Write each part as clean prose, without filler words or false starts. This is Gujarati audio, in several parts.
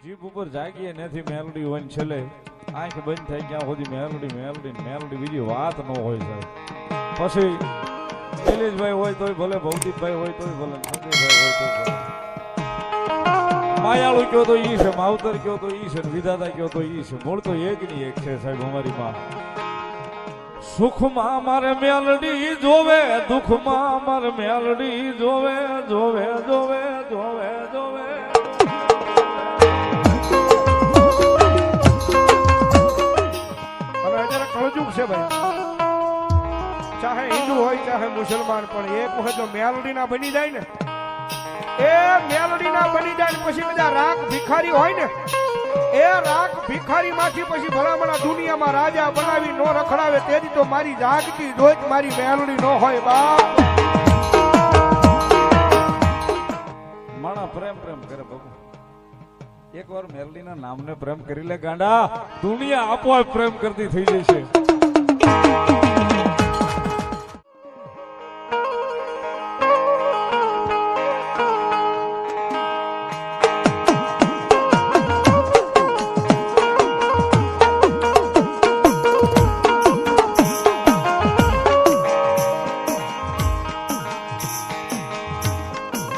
જીભ ઉપર જાગીએ નથી મેલડી હોય ને છેલ્લે આંખ બંધ થાય ત્યાં સુધી મેલડી મેલડી મેલડી બીજી વાત ન હોય સાહેબ. પછી શૈલેષભાઈ હોય તોય ભલે, ભૌતિકભાઈ હોય તોય ભલે, સંજયભાઈ હોય તોય ભલે, માયાળુ કયો તો ઈ છે, માવતર કયો તો ઈ છે, વિધાતા કયો તો ઈ છે, મૂળ તો એક ની એક છે સાહેબ અમારી માં. સુખમાં મારે મેલડી જોવે, દુઃખમાં મારે મેલડી જોવે, જોવે જોવે જોવે જોવે. હવે અત્યારે કળજુગ છે ભાઈ, ચાહે હિન્દુ હોય ચાહે મુસલમાન, પણ એક વખત જો મેલડી ના બની જાય ને, એ મેલડી ના બની જાય ને પછી બધા રાગ ભિખારી હોય ને, એ રાગ ભિખારી માંથી પછી ભલામણા દુનિયામાં રાજા બનાવી નો રખડાવે, તેથી તો મારી જાગતી જોઈ મારી મેલડી નો હોય બાપ. માણા પ્રેમ પ્રેમ કરે બાબુ, એકવાર મેલડીના નામને પ્રેમ કરી લે ગાંડા, દુનિયા આપોઆપ પ્રેમ કરતી થઈ જશે.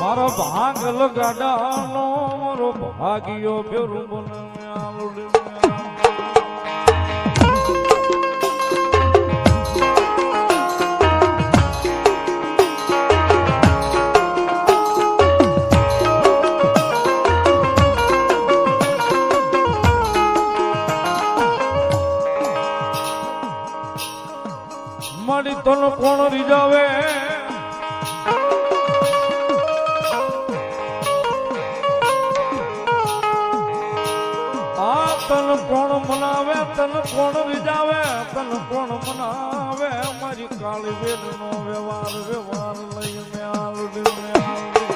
મારો ભાગલ ગાડાનો મારો ભાગ્યો બેરું બને આલુડી. મારી તન કોણ રીજાવે, તન કોણ મનાવે, તન કોણ રીજાવે, તન કોણ મનાવે, મારી કાળી બેન નો વ્યવહાર વ્યવહાર લઈને આલુડી ને આલુડી.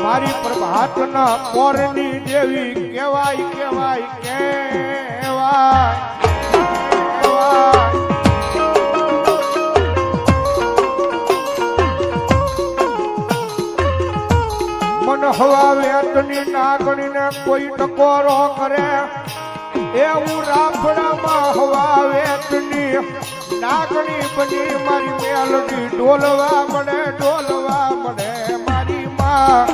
મારી પ્રભાતના પોરની દેવી કેવાય કેવાય કેવાય કેવાય. મન હવા વેતની નાગણીને કોઈ ટકોરો કરે, એવું રાફડામાં હવા વેતની નાગણી બની મારી મેલડી ડોલવા મળે, ડોલવા મળે મારી માં.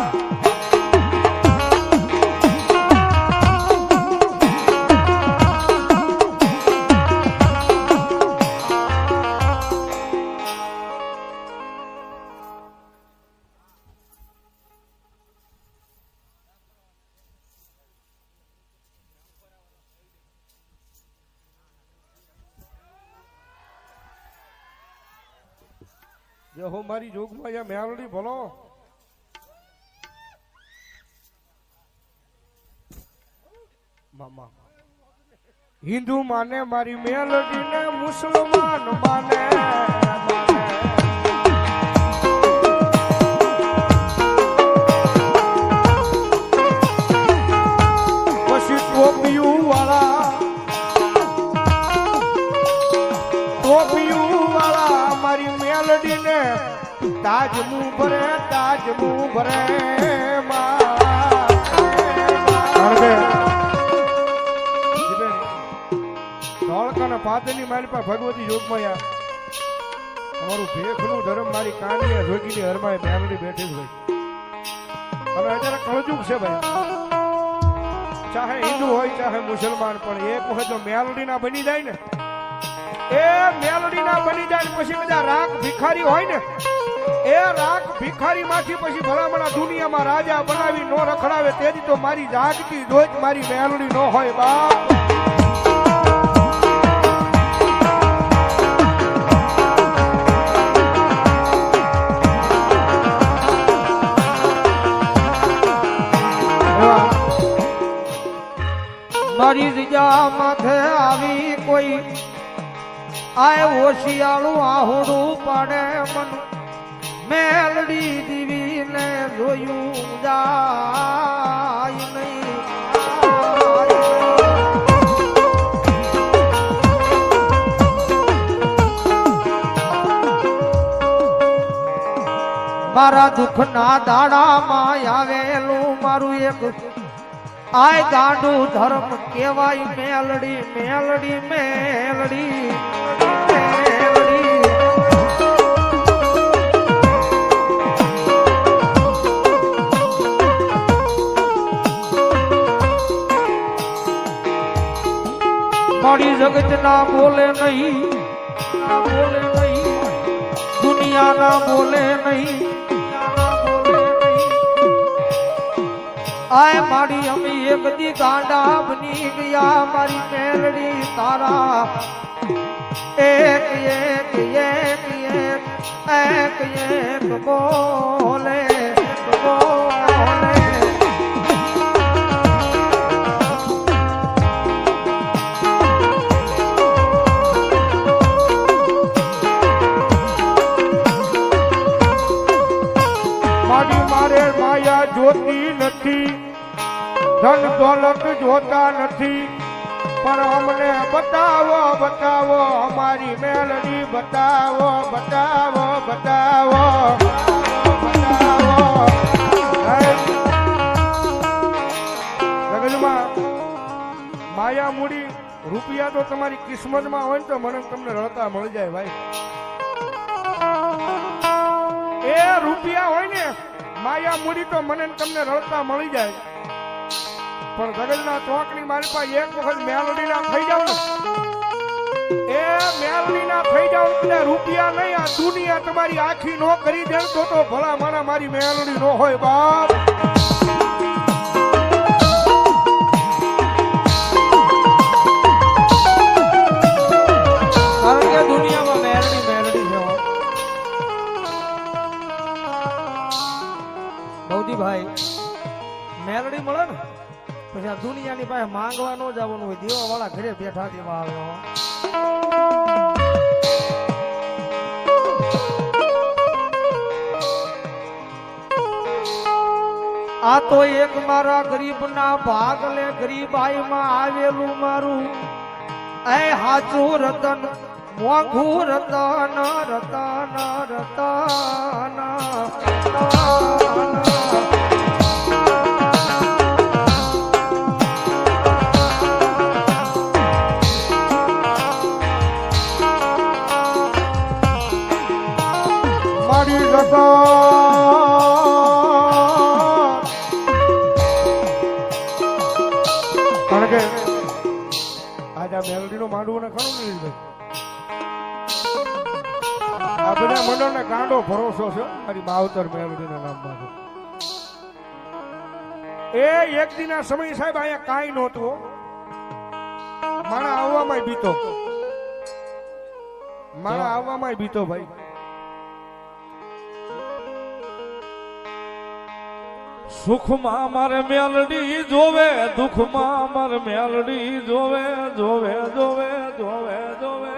જે હો મારી જોગમાં યા મેલડી ભલો. મામા હિન્દુ માને મારી મેલડી ને, મુસલમાન માને પછી ટોપિયું વાળા, ટોપિયું વાળા મારી મેલડી ને તાજ મું ભરે, તાજ મું ભરે ધોળકાના પાદરની મારી પાસે ભગવતી યોગમાં અમારું ભેખનું ધર્મ મારી કાની જોગીની હરમાએ મેલડી બેઠી જ હોય. હવે અત્યારે કળજુગ છે ભાઈ, ચાહે હિન્દુ હોય ચાહે મુસલમાન, પણ એક વખત જો મેલડી ના બની જાય ને, એ મેલડી ના બની જાય ને પછી બધા રાગ ભિખારી હોય ને, એ રાગ ભિખારી માંથી પછી ભલામણા દુનિયામાં રાજા બનાવી નો રખડાવે, તેથી તો મારી જાગતી જોઈ મારી મેલડી નો હોય બાપ. મારી રીજા માથે આવી કોઈ આય હોશિયાળું આહોડું પાડે મન મેલડી દીવીને જોયું જા મારા દુઃખના દાડામાં આવેલું મારું એક આય ગાંડું ધર્મ કેવાય મેલડી મેલડી મેલડી મેલડી મારી જગત ના બોલે નહીં ના બોલે નહીં દુનિયા ના બોલે નહીં આય મારી અમે એક દી ગાંડા બની ગયા મારી મેલડી તારા એક એક એક એક એક એક બોલે બોલે મારી મારે માયા જોતી નથી ધન દોલત જોતા નથી પણ અમને બતાવો બતાવો અમારી મેલડી બતાવો બતાવો બતાવો બતાવો જગતમાં માયા મૂડી રૂપિયા તો તમારી કિસ્મતમાં હોય ને તો મને તમને રળતા મળી જાય ભાઈ એ રૂપિયા હોય ને માયા મૂડી તો મને ને તમને રળતા મળી જાય પણ ગગનના ચોકની મારી પાસે એક વખત મેલડીના થઈ જાવ ને એ મેલડીના થઈ જાવ ને રૂપિયા નહીં આ દુનિયા તમારી આખી નો કરી દે તો ભલા મારા મારી મેલડી નો હોય બાપ કારણ કે દુનિયામાં મેલડી મેલડી છે ભાઈ મેલડી મળે ને પછી આ દુનિયાની પાસે માંગવા ન જવાનું હોય દેવા વાળા ઘરે બેઠા દેવા આવે આ તો એક મારા ગરીબ ના ભાગ લે ગરીબાઈ માં આવેલું મારું એ હાચું રતન મોંઘું રતન રતન રતન મારી જગત કારણ કે આજ આ મેલડીનો માંડવો ને ખરું નહીં આ બધા મંડળને ગાંડો ભરોસો છે મારી માવતર મેલડીના નામમાં એ એક દિના સમય સાહેબ અહીંયા કાંઈ નહોતું મારા આવવામાં બીતો મારા આવવામાં બીતો ભાઈ સુખમાં મારે મેલડી જોવે દુઃખમાં મારે મેલડી જોવે જોવે જોવે જોવે જોવે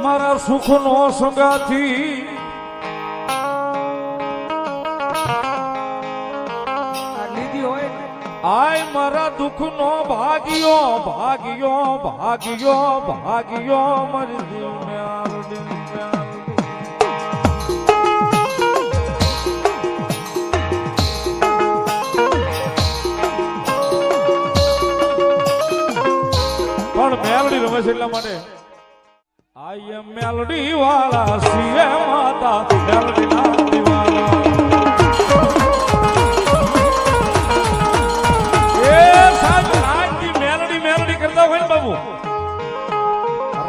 મારા સુખનો સંગાથી આય મારા દુઃખનો ભાગ્યો ભાગ્યો ભાગ્યો ભાગ્યો મારી જીવ મેલડી પણ મેલડી રમે છે એટલા માટે આઈ એમ મેલડી વાળા સીએ માતા મેલડી ના દીવાના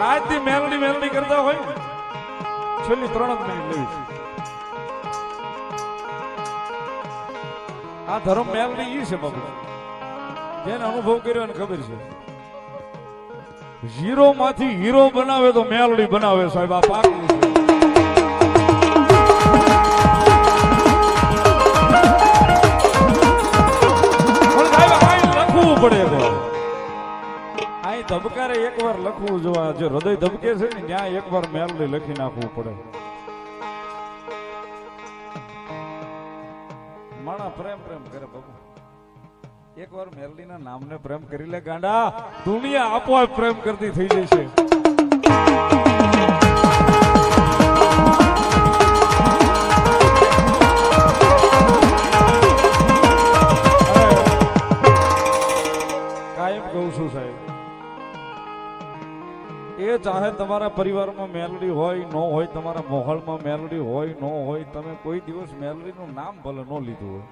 રાતથી મેલડી મેલડી કરતા હોય છેલ્લી 3 મિનિટ લેવી છે આ ધર્મ મેલડી ઈ છે બાબુ જેને અનુભવ કર્યો એને ખબર છે હીરો માંથી હીરો બનાવે તો મેલડી બનાવે સાહેબ આ પાકું છે પણ સાહેબ આ લખવું પડે ધબકારે એકવાર લખવું જોવા જે હૃદય ધબકે છે ને ત્યાં એકવાર મેલડી લખી નાખવું પડે પ્રેમ પ્રેમ કરે બાબુ. એકવાર મેલડીના નામને પ્રેમ કરી લે ગાંડા, દુનિયા આપોઆપ પ્રેમ કરતી થઈ જશે. કાયમ કહું છું સાહેબ, એ ચાહે તમારા પરિવારમાં મેલડી હોય ન હોય, તમારા મોહલમાં મેલડી હોય ન હોય, તમે કોઈ દિવસ મેલડીનું નામ ભલે ન લીધું હોય,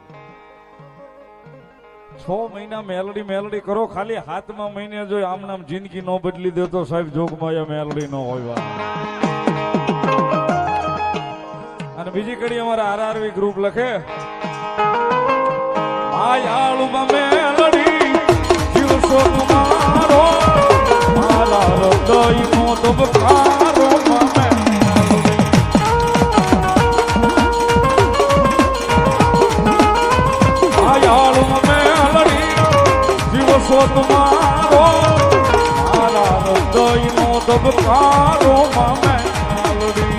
6 મહિના મેલડી મેલડી કરો, ખાલી 7મા મહિને જો આમ નામ જિંદગી ન બદલી દે તો સાહેબ જોગમાં એ મેલડી ન હોય. અને બીજી કડી અમારા આરઆરવી ગ્રુપ લખે, માયાળુમાં મેલડી જીવશો તમારો, મારા હૃદયનો ધબકારો જીવશો તમારો, મારા હૃદયનો ધબકારો મેલડી.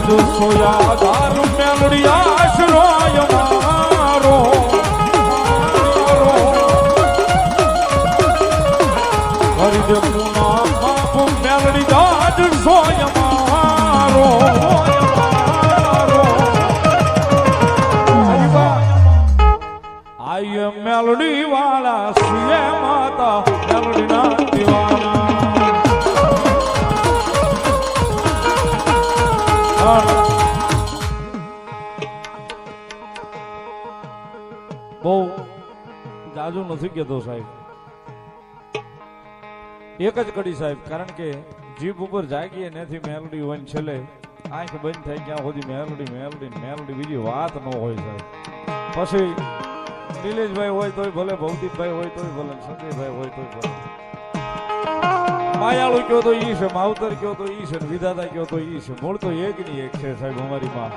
તુજ સોયાદાર મેલડી આશ્રય મારો, હરિજ પુના બાપુ મેલડી દાદ સોય મારો. આય મેલડી વાળા સિંહ માતા મેલડી ના દીવાના. બહુ જાજુ નથી કેતો સાહેબ, એક જ કડી સાહેબ, કારણ કે જીભ ઉપર જાગીએ નથી મેલડી હોય ને છેલ્લે આંખ બંધ થઈ ગયા સુધી મેલડી મેલડી મેલડી, બીજી વાત ન હોય સાહેબ. પછી નિલેશભાઈ હોય તોય ભલે, ભવદીપભાઈ હોય તોય ભલે, સંજયભાઈ હોય તોય ભલે, માયાળુ કયો તો ઈ છે, માવતર કયો તો ઈ છે, વિધાતા કયો તો ઈ છે, મૂળ તો એક ની એક છે સાહેબ અમારી માં.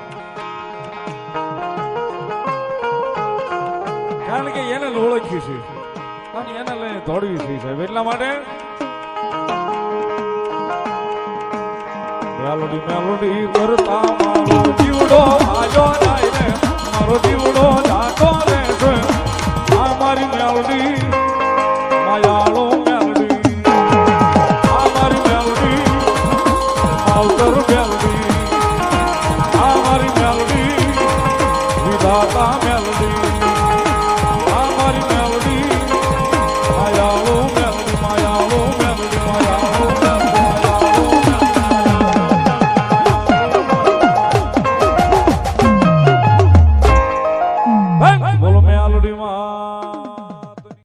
કારણ કે એને ઓળખ્યું છે અને એને લઈને દોડવી છે સાહેબ. એટલા માટે મેલોડી મેલોડી કરતા મારો જીવડો આયો જાય રે, મારો જીવડો જાતો રે છે. આ મારી મેલોડી માયાળો મેલોડી, આ મારી મેલોડી માવતર મેલોડી, આ મારી મેલોડી વિધાતા મેલોડી.